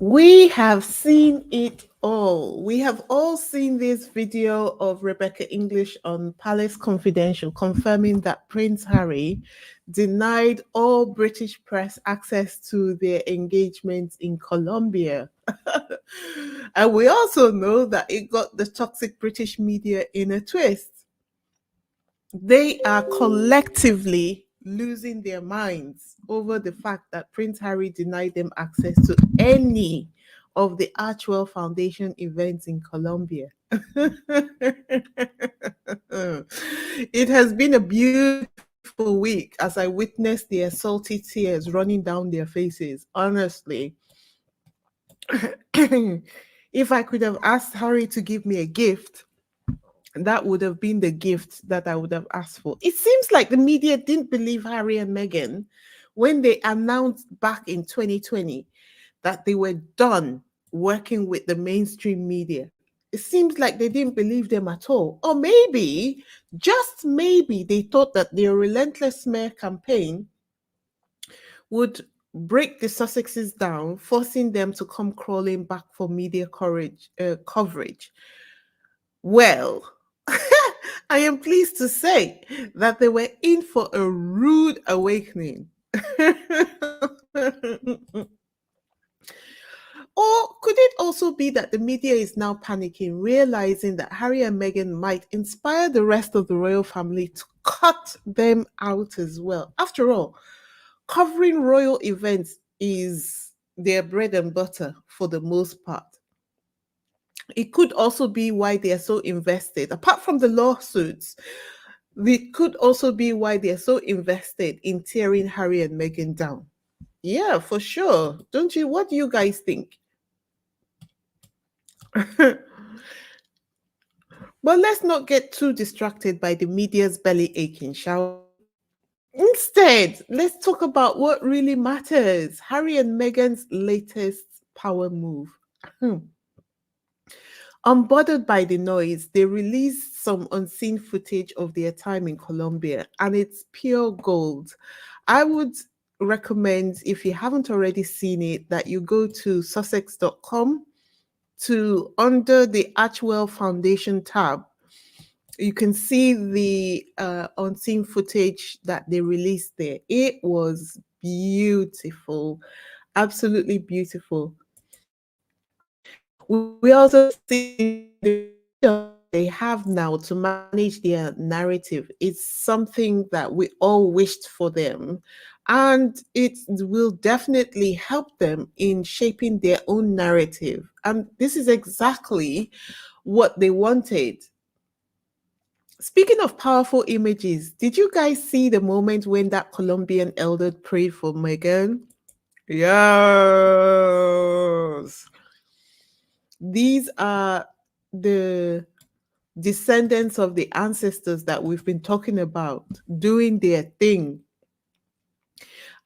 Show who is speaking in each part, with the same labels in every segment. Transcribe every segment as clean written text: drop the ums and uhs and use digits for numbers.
Speaker 1: We have seen it all. We have all seen this video of Rebecca English on Palace Confidential confirming that Prince Harry denied all British press access to their engagements in Colombia. And we also know that it got the toxic British media in a twist. They are collectively losing their minds over the fact that Prince Harry denied them access to any of the Archwell Foundation events in Colombia. It has been a beautiful week as I witnessed their salty tears running down their faces. Honestly, if I could have asked Harry to give me a gift, that would have been the gift that I would have asked for. It seems like the media didn't believe Harry and Meghan when they announced back in 2020 that they were done working with the mainstream media. It seems like they didn't believe them at all. Or maybe, just maybe, they thought that their relentless smear campaign would break the Sussexes down, forcing them to come crawling back for media coverage. Well, I am pleased to say that they were in for a rude awakening. Or could it also be that the media is now panicking, realizing that Harry and Meghan might inspire the rest of the royal family to cut them out as well? After all, covering royal events is their bread and butter for the most part. It could also be why they are so invested. Apart from the lawsuits, it could also be why they're so invested in tearing Harry and Meghan down. Yeah, for sure. Don't you? What do you guys think? But let's not get too distracted by the media's belly aching, shall we? Instead, let's talk about what really matters: Harry and Meghan's latest power move. Unbothered by the noise, they released some unseen footage of their time in Colombia, and it's pure gold. I would recommend, if you haven't already seen it, that you go to sussex.com to under the Archwell Foundation tab. You can see the unseen footage that they released there. It was beautiful, absolutely beautiful. We also see the they have now to manage their narrative. It's something that we all wished for them. And it will definitely help them in shaping their own narrative. And this is exactly what they wanted. Speaking of powerful images, did you guys see the moment when that Colombian elder prayed for Megan? Yes. These are the descendants of the ancestors that we've been talking about doing their thing.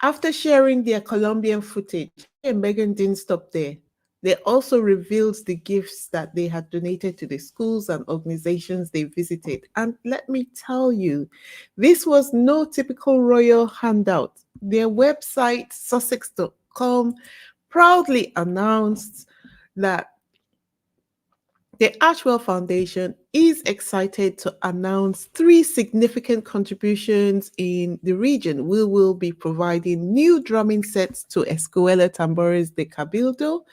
Speaker 1: After sharing their Colombian footage, Harry and Meghan didn't stop there. They also revealed the gifts that they had donated to the schools and organizations they visited. And let me tell you, this was no typical royal handout. Their website, sussex.com, proudly announced that the Archwell Foundation is excited to announce three significant contributions in the region. We will be providing new drumming sets to Escuela Tambores de Cabildo,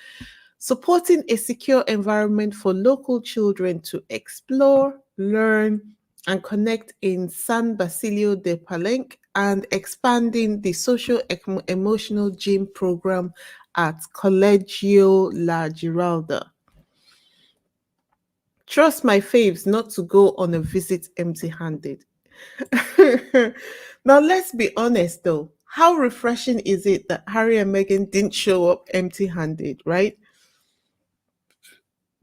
Speaker 1: supporting a secure environment for local children to explore, learn, and connect in San Basilio de Palenque, and expanding the social emotional gym program at Colegio La Giralda. Trust my faves not to go on a visit empty handed. Now, let's be honest though. How refreshing is it that Harry and Meghan didn't show up empty handed, right?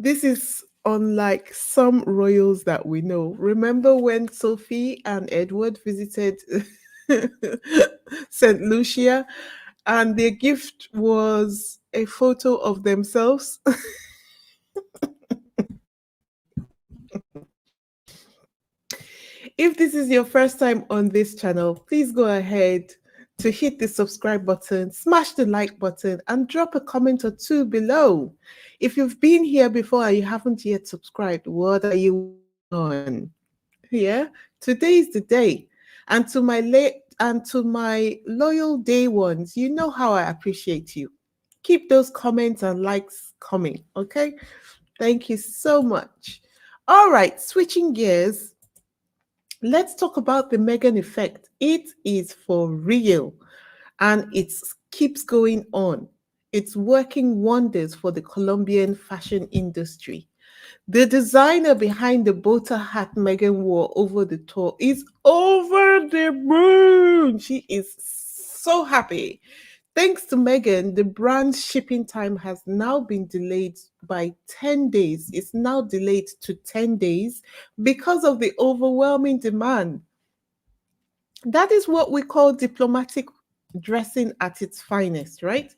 Speaker 1: This is unlike some royals that we know. Remember when Sophie and Edward visited St. Lucia and their gift was a photo of themselves? If this is your first time on this channel, please go ahead to hit the subscribe button, smash the like button, and drop a comment or two below. If you've been here before and you haven't yet subscribed, what are you waiting on? Yeah, today is the day. And to my loyal day ones, you know how I appreciate you. Keep those comments and likes coming, okay? Thank you so much. All right, switching gears, let's talk about the Megan effect. It is for real and it keeps going on. It's working wonders for the Colombian fashion industry. The designer behind the boater hat Megan wore over the tour is over the moon. She is so happy. Thanks to Megan, the brand's shipping time has now been delayed by 10 days. It's now delayed to 10 days because of the overwhelming demand. That is what we call diplomatic dressing at its finest, right?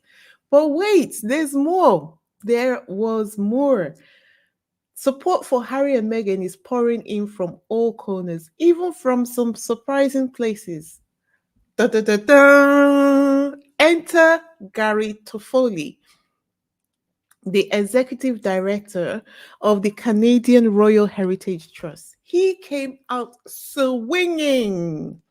Speaker 1: But wait, there's more. There was more. Support for Harry and Meghan is pouring in from all corners, even from some surprising places. Da, da, da, da. Enter Gary Toffoli, the executive director of the Canadian Royal Heritage Trust. He came out swinging.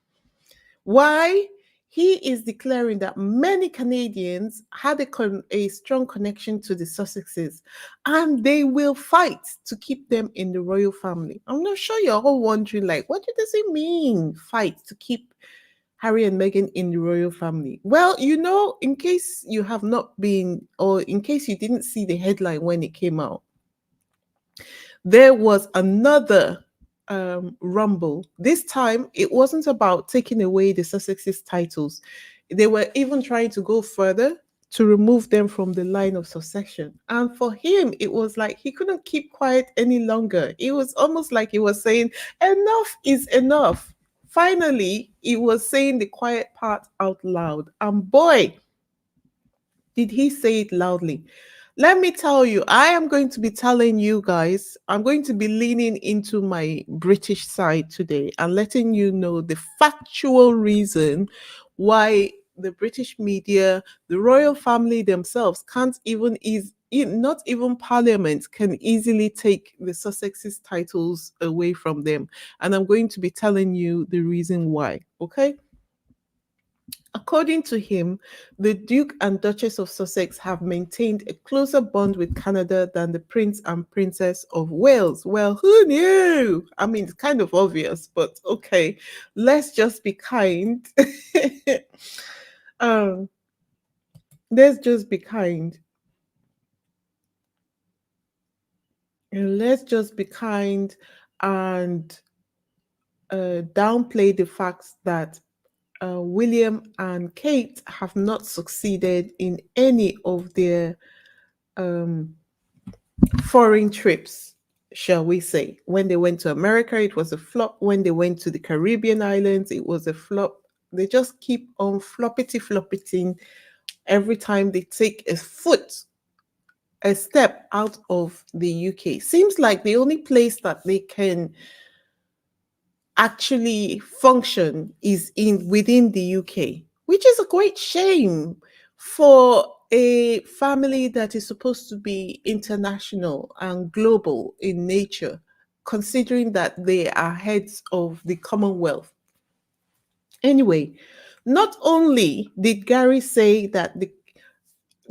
Speaker 1: Why? He is declaring that many Canadians had a strong connection to the Sussexes and they will fight to keep them in the royal family. I'm not sure you're all wondering, like, what does it mean, fight to keep Harry and Meghan in the royal family? Well, in case you have not been, or in case you didn't see the headline when it came out, there was another rumble. This time, it wasn't about taking away the Sussex's titles. They were even trying to go further to remove them from the line of succession. And for him, it was like he couldn't keep quiet any longer. It was almost like he was saying, enough is enough. Finally, he was saying the quiet part out loud. And boy, did he say it loudly. Let me tell you, I am going to be telling you guys, I'm going to be leaning into my British side today and letting you know the factual reason why the British media, the royal family themselves can't even not even Parliament can easily take the Sussex's titles away from them. And I'm going to be telling you the reason why. Okay. According to him, the Duke and Duchess of Sussex have maintained a closer bond with Canada than the Prince and Princess of Wales. Well, who knew? I mean, it's kind of obvious, but okay, let's just be kind. um, let's just be kind. And let's just be kind and downplay the fact that William and Kate have not succeeded in any of their um, foreign trips, shall we say. When they went to America, it was a flop. When they went to the Caribbean islands, it was a flop. They just keep on floppeting every time they take a step out of the UK. Seems like the only place that they can actually function is in within the UK, which is a great shame for a family that is supposed to be international and global in nature, considering that they are heads of the Commonwealth. Anyway, not only did Gary say that the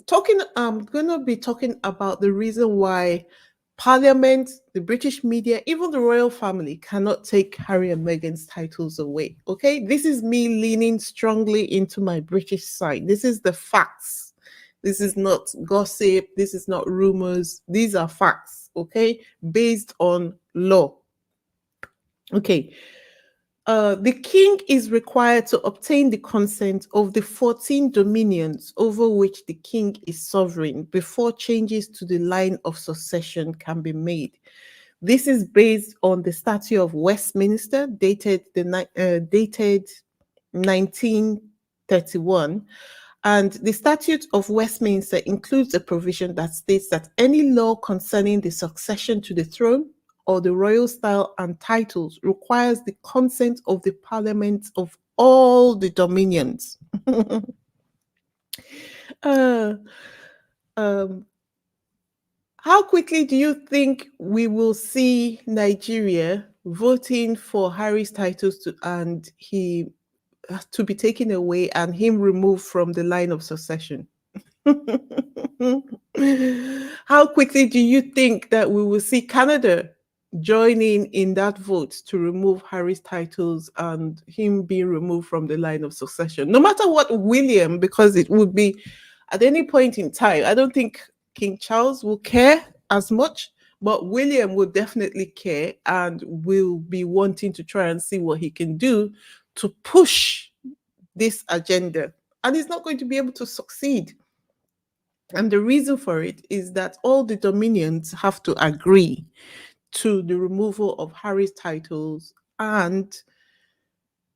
Speaker 1: talking I'm going to be talking about the reason why Parliament, the British media, even the royal family cannot take Harry and Meghan's titles away. Okay, this is me leaning strongly into my British side. This is the facts. This is not gossip. This is not rumors. These are facts. Okay, based on law. Okay, the king is required to obtain the consent of the 14 dominions over which the king is sovereign before changes to the line of succession can be made. This is based on the Statute of Westminster, dated 1931, and the Statute of Westminster includes a provision that states that any law concerning the succession to the throne or the royal style and titles requires the consent of the parliaments of all the dominions. uh, um, how quickly do you think we will see Nigeria voting for Harry's titles and he to be taken away and him removed from the line of succession? How quickly do you think that we will see Canada joining in that vote to remove Harry's titles and him being removed from the line of succession? No matter what William, because it would be at any point in time, I don't think King Charles will care as much, but William will definitely care and will be wanting to try and see what he can do to push this agenda. And he's not going to be able to succeed. And the reason for it is that all the dominions have to agree to the removal of Harry's titles and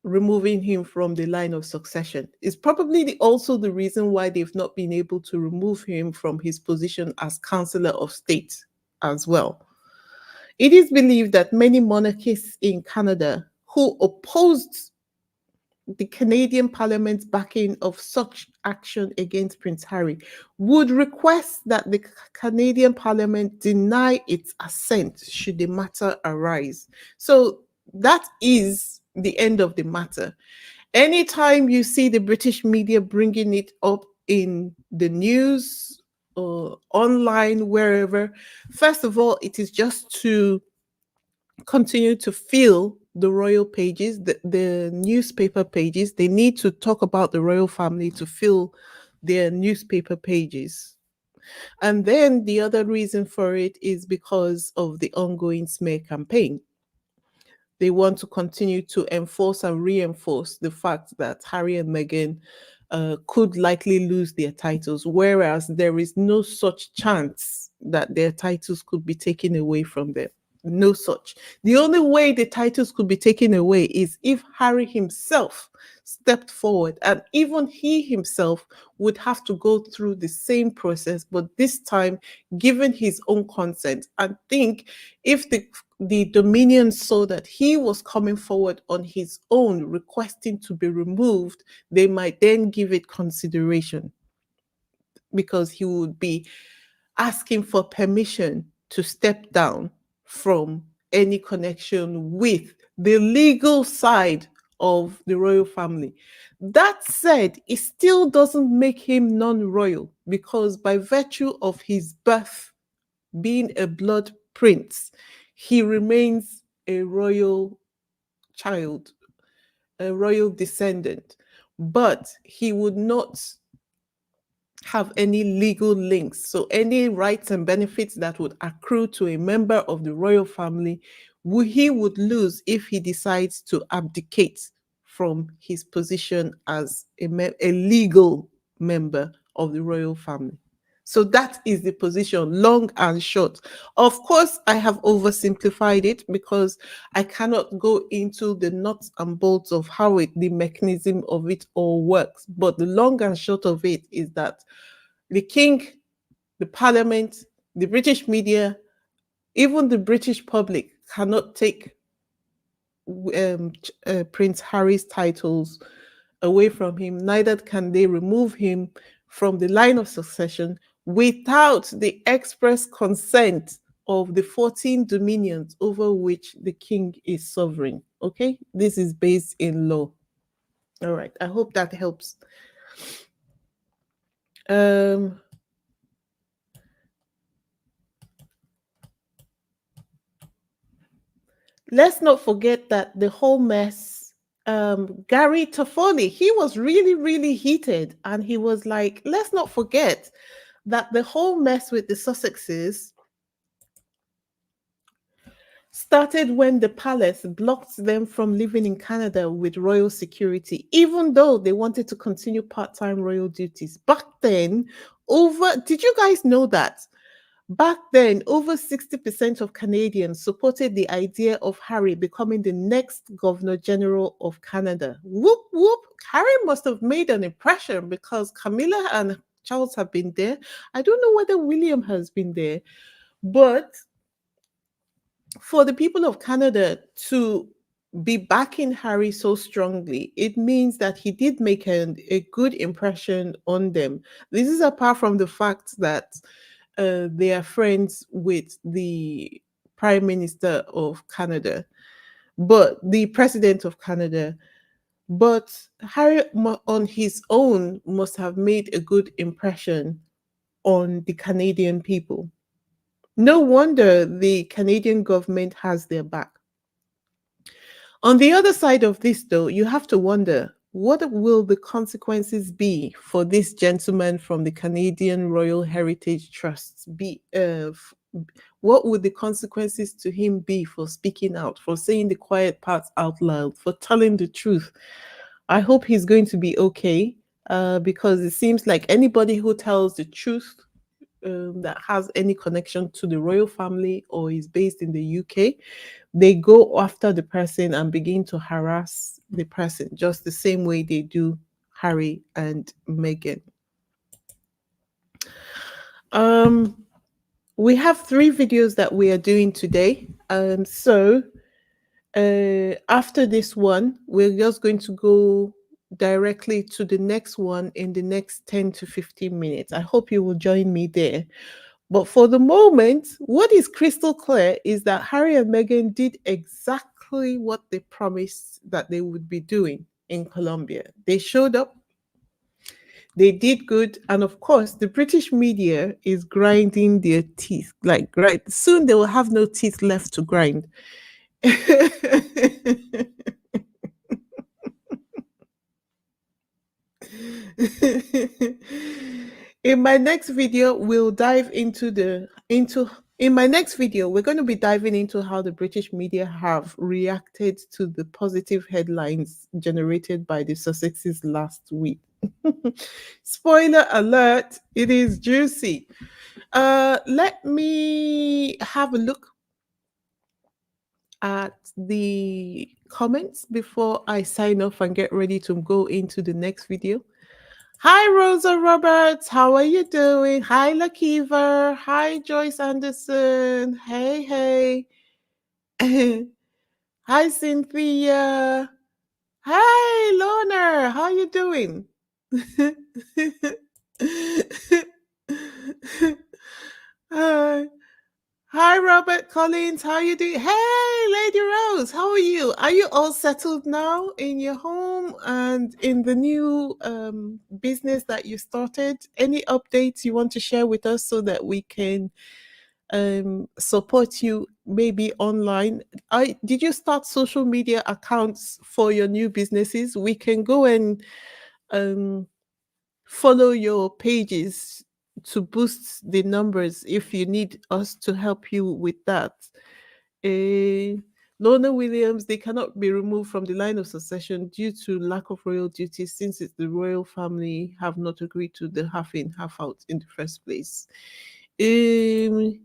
Speaker 1: removing him from the line of succession. Is probably also the reason why they've not been able to remove him from his position as Chancellor of State as well. It is believed that many monarchists in Canada who opposed the Canadian Parliament's backing of such action against Prince Harry would request that the Canadian Parliament deny its assent should the matter arise. So that is the end of the matter. Anytime you see the British media bringing it up in the news or online, wherever, first of all, it is just to continue to fill the royal pages, the newspaper pages. They need to talk about the royal family to fill their newspaper pages. And then the other reason for it is because of the ongoing smear campaign. They want to continue to enforce and reinforce the fact that Harry and Meghan could likely lose their titles, whereas there is no such chance that their titles could be taken away from them. No such. The only way the titles could be taken away is if Harry himself stepped forward, and even he himself would have to go through the same process, but this time given his own consent. And think if the Dominion saw that he was coming forward on his own requesting to be removed, they might then give it consideration because he would be asking for permission to step down from any connection with the legal side of the royal family. That said, it still doesn't make him non royal because, by virtue of his birth being a blood prince, he remains a royal child, a royal descendant. But he would not have any legal links. So any rights and benefits that would accrue to a member of the royal family, he would lose if he decides to abdicate from his position as a legal member of the royal family. So that is the position, long and short. Of course, I have oversimplified it because I cannot go into the nuts and bolts of how the mechanism of it all works. But the long and short of it is that the king, the parliament, the British media, even the British public cannot take Prince Harry's titles away from him. Neither can they remove him from the line of succession without the express consent of the 14 dominions over which the king is sovereign. Okay, this is based in law. All right, I hope that helps. Um, let's not forget that the whole mess, Gary Toffoli, he was really, really heated. And he was like, let's not forget that the whole mess with the Sussexes started when the palace blocked them from living in Canada with royal security, even though they wanted to continue part time royal duties. Back then, did you guys know that? Back then, over 60% of Canadians supported the idea of Harry becoming the next Governor General of Canada. Whoop, whoop. Harry must have made an impression because Camilla and Charles have been there. I don't know whether William has been there, but for the people of Canada to be backing Harry so strongly, it means that he did make a good impression on them. This is apart from the fact that they are friends with the Prime Minister of Canada, but the President of Canada. But Harry, on his own, must have made a good impression on the Canadian people. No wonder the Canadian government has their back. On the other side of this, though, you have to wonder what will the consequences be for this gentleman from the Canadian Royal Heritage Trust be? What would the consequences to him be for speaking out, for saying the quiet parts out loud, for telling the truth? I hope he's going to be okay, because it seems like anybody who tells the truth, that has any connection to the royal family or is based in the UK, they go after the person and begin to harass the person, just the same way they do Harry and Meghan. Um, we have 3 videos that we are doing today. So after this one, we're just going to go directly to the next one in the next 10 to 15 minutes. I hope you will join me there. But for the moment, what is crystal clear is that Harry and Meghan did exactly what they promised that they would be doing in Colombia. They showed up, they did good, and of course, the British media is grinding their teeth. Like, right, soon they will have no teeth left to grind. In my next video, we'll dive into the into in my next video, we're going to be diving into how the British media have reacted to the positive headlines generated by the Sussexes last week. Spoiler alert, it is juicy. Let me have a look at the comments before I sign off and get ready to go into the next video. Hi, Rosa Roberts. How are you doing? Hi, Lakiva. Hi, Joyce Anderson. Hey, hey. Hi, Cynthia. Hi, Lorna. How you doing? Hi. Hi, Robert Collins. How you doing? Hey, Lady Rose. How are you? Are you all settled now in your home and in the new business that you started? Any updates you want to share with us so that we can support you maybe online? Did you start social media accounts for your new businesses? We can go and um, follow your pages to boost the numbers if you need us to help you with that. Uh, Lorna Williams, they cannot be removed from the line of succession due to lack of royal duties since it's the royal family have not agreed to the half in, half out in the first place. The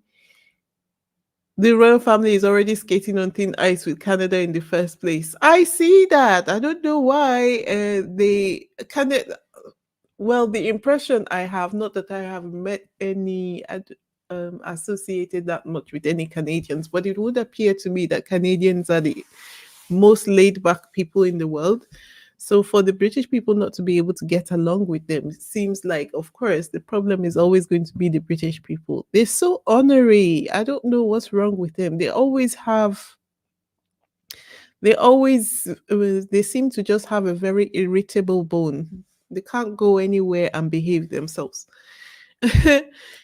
Speaker 1: royal family is already skating on thin ice with Canada in the first place. I see that. I don't know why they Canada. Well, the impression I have, not that I have met any associated that much with any Canadians, but it would appear to me that Canadians are the most laid back people in the world. So for the British people not to be able to get along with them, it seems like, of course, the problem is always going to be the British people. They're so honorary. I don't know what's wrong with them. They seem to just have a very irritable bone. They can't go anywhere and behave themselves.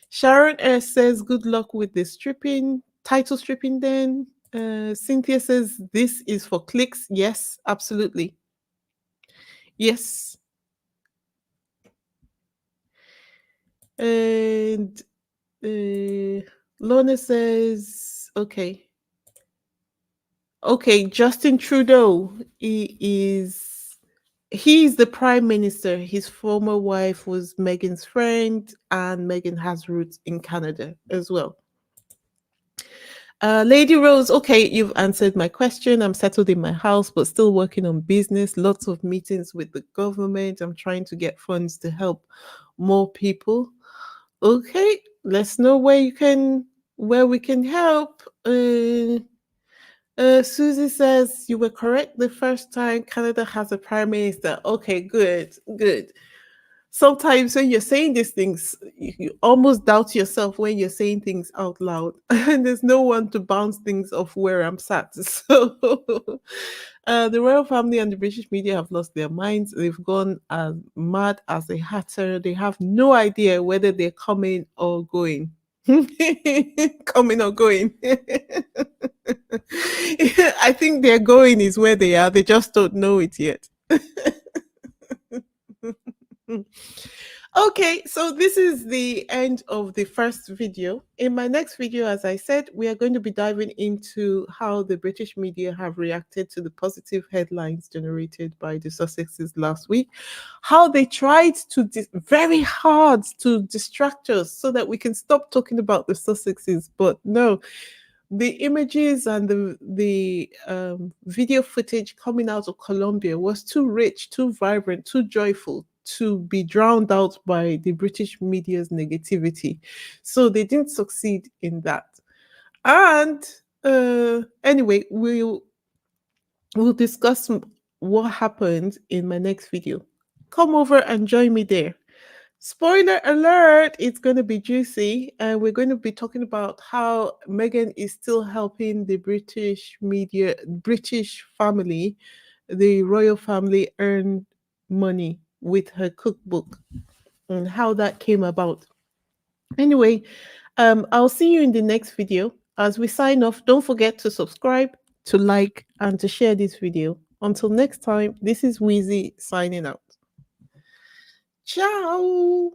Speaker 1: Sharon S says, good luck with the title stripping then. Cynthia says, this is for clicks. Yes, absolutely. Yes. And Lorna says, okay. Okay, Justin Trudeau he's the prime minister. His former wife was Meghan's friend, and Meghan has roots in Canada as well. Lady Rose, okay, you've answered my question. I'm settled in my house, but still working on business. Lots of meetings with the government. I'm trying to get funds to help more people. Okay, let's know where we can help. Susie says you were correct the first time. Canada has a prime minister. Okay, good, good. Sometimes when you're saying these things, you almost doubt yourself when you're saying things out loud, and there's no one to bounce things off where I'm sat. So, the royal family and the British media have lost their minds. They've gone as mad as a hatter. They have no idea whether they're coming or going. Coming or going. I think they're going is where they are. They just don't know it yet. Okay, so this is the end of the first video. In my next video, as I said, we are going to be diving into how the British media have reacted to the positive headlines generated by the Sussexes last week, how they tried to very hard to distract us so that we can stop talking about the Sussexes, but no, the images and the video footage coming out of Colombia was too rich, too vibrant, too joyful to be drowned out by the British media's negativity. So they didn't succeed in that. And anyway, we'll discuss what happened in my next video. Come over and join me there. Spoiler alert, it's going to be juicy. And we're going to be talking about how Meghan is still helping the British media, British family, the royal family earn money with her cookbook and how that came about. Anyway, I'll see you in the next video. As we sign off, don't forget to subscribe, to like, and to share this video. Until next time, this is Wheezy signing out. Ciao.